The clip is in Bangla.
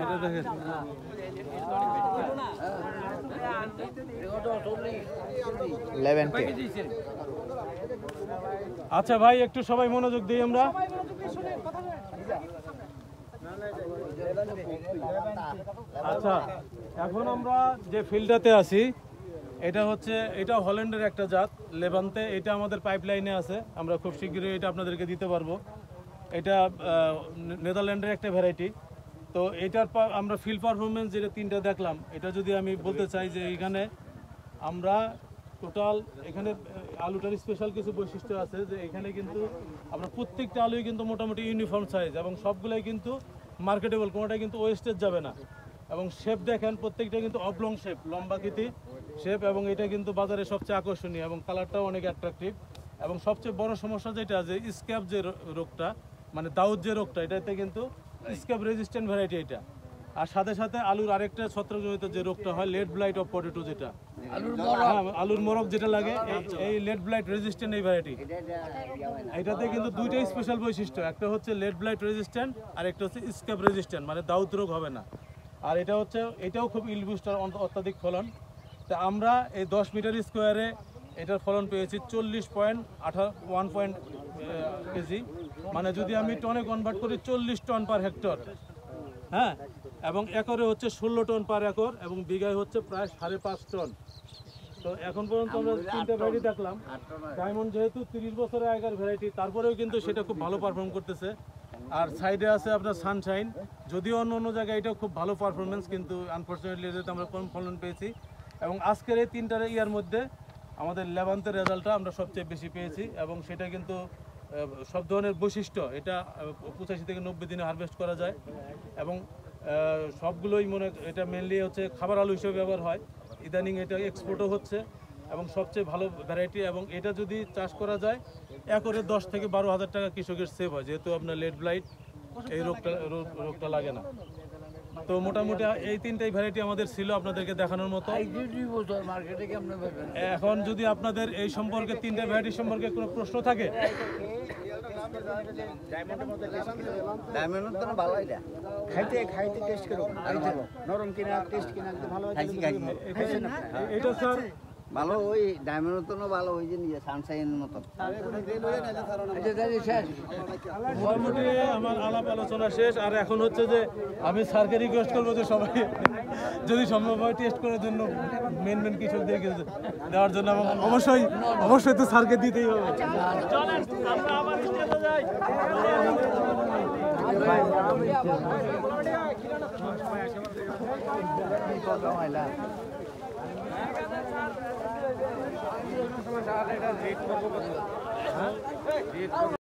এটা দেখেন আচ্ছা ভাই একটু সবাই মনোযোগ দিই আমরা। আচ্ছা এখন আমরা যে ফিল্ডটাতে আছি এটা হচ্ছে এটা হল্যান্ডের একটা জাত লেভান্তে। এটা আমাদের পাইপলাইনে আছে, আমরা খুব শীঘ্রই এটা আপনাদেরকে দিতে পারবো। এটা নেদারল্যান্ডের একটা ভ্যারাইটি। তো এটার আমরা ফিল্ড পারফরমেন্স যেটা তিনটা দেখলাম, এটা যদি আমি বলতে চাই যে এইখানে আমরা টোটাল এখানে আলুটার স্পেশাল কিছু বৈশিষ্ট্য আছে যে এখানে কিন্তু আমরা প্রত্যেকটা আলুই কিন্তু মোটামুটি ইউনিফর্ম সাইজ এবং সবগুলোই কিন্তু মার্কেটেবল, কোনোটাই কিন্তু ওয়েস্টেজ যাবে না। এবং শেপ দেখেন প্রত্যেকটা কিন্তু অবলং শেপ, লম্বাকৃতি শেপ, এবং এটা কিন্তু বাজারে সবচেয়ে আকর্ষণীয় এবং কালারটাও অনেক অ্যাট্রাকটিভ। এবং সবচেয়ে বড় সমস্যা যেটা যে স্ক্যাব যে রোগটা, মানে দাউদ যে রোগটা, এটাতে কিন্তু স্ক্যাব রেজিস্ট্যান্ট ভ্যারাইটি এটা। আর সাথে সাথে আলুর আরেকটা ছত্রাকজনিত যে রোগটা হয় লেড ব্লাইট অফ পটেটো, যেটা আলুর মোরগ যেটা লাগে, এই লেড ব্লাইট রেজিস্ট্যান্ট এই ভ্যারাইটি। এটাতে কিন্তু দুইটাই স্পেশাল বৈশিষ্ট্য, একটা হচ্ছে লেড ব্লাইট রেজিস্ট্যান্ট আর একটা হচ্ছে স্ক্যাব রেজিস্ট্যান্ট, মানে দাউদ রোগ হবে না। আর এটা হচ্ছে এটাও খুব ইল বুস্টার, অত্যাধিক ফলন। তা আমরা এই 10 মিটার স্কোয়ারে এটার ফলন পেয়েছি 40.1 কেজি, মানে যদি আমি টনে কনভার্ট করি 40 টন পার হেক্টর। হ্যাঁ, এবং একরে হচ্ছে 16 টন পার একর, এবং বিঘায় হচ্ছে প্রায় 5.5 টন। তো এখন পর্যন্ত আমরা তিনটা ভ্যারাইটি দেখলাম। ডায়মন্ড যেহেতু 30 বছরের আগের ভ্যারাইটি, তারপরেও কিন্তু সেটা খুব ভালো পারফর্ম করতেছে। আর সাইডে আছে আপনার সানশাইন, যদিও অন্য জায়গায় এটা খুব ভালো পারফরমেন্স, কিন্তু আনফর্চুনেটলি এটাতে আমরা কম ফলন পেয়েছি। এবং আজকের এই তিনটার ইয়ার মধ্যে আমাদের লেভান্তের রেজাল্টটা আমরা সবচেয়ে বেশি পেয়েছি, এবং সেটা কিন্তু সব ধরনের বৈশিষ্ট্য। এটা 85 থেকে 90 দিনে হারভেস্ট করা যায়, এবং সবগুলোই এটা মেনলি হচ্ছে খাবার আলু হিসেবে ব্যবহার হয়। ইদানিং এটা এক্সপোর্টও হচ্ছে, এবং সবচেয়ে ভালো ভ্যারাইটি। এবং এটা যদি চাষ করা যায় একরে 10 থেকে 12 হাজার টাকা কৃষকের সেভ হয়, যেহেতু আপনার লেড ব্লাইট এই রোগটা লাগে না। তো মোটামুটি এই তিনটাই ভ্যারাইটি আমাদের ছিল আপনাদেরকে দেখানোর মতো। এখন যদি আপনাদের এই সম্পর্কে তিনটা ভ্যারাইটি সম্পর্কে কোনো প্রশ্ন থাকে, এটা স্যার ভালো, ওই ডায়মন্ডের তো ভালো, ওই যে নিজে সানশাইনের মতো। মোটামুটি আমার আলাপ আলোচনা শেষ। আর এখন হচ্ছে যে আমি স্যারকে রিকোয়েস্ট করবো যে সবাই যদি সম্ভব হয় টেস্ট করার জন্য মেন কৃষকদেরকে দেওয়ার জন্য, এবং অবশ্যই তো স্যারকে দিতেই হবে।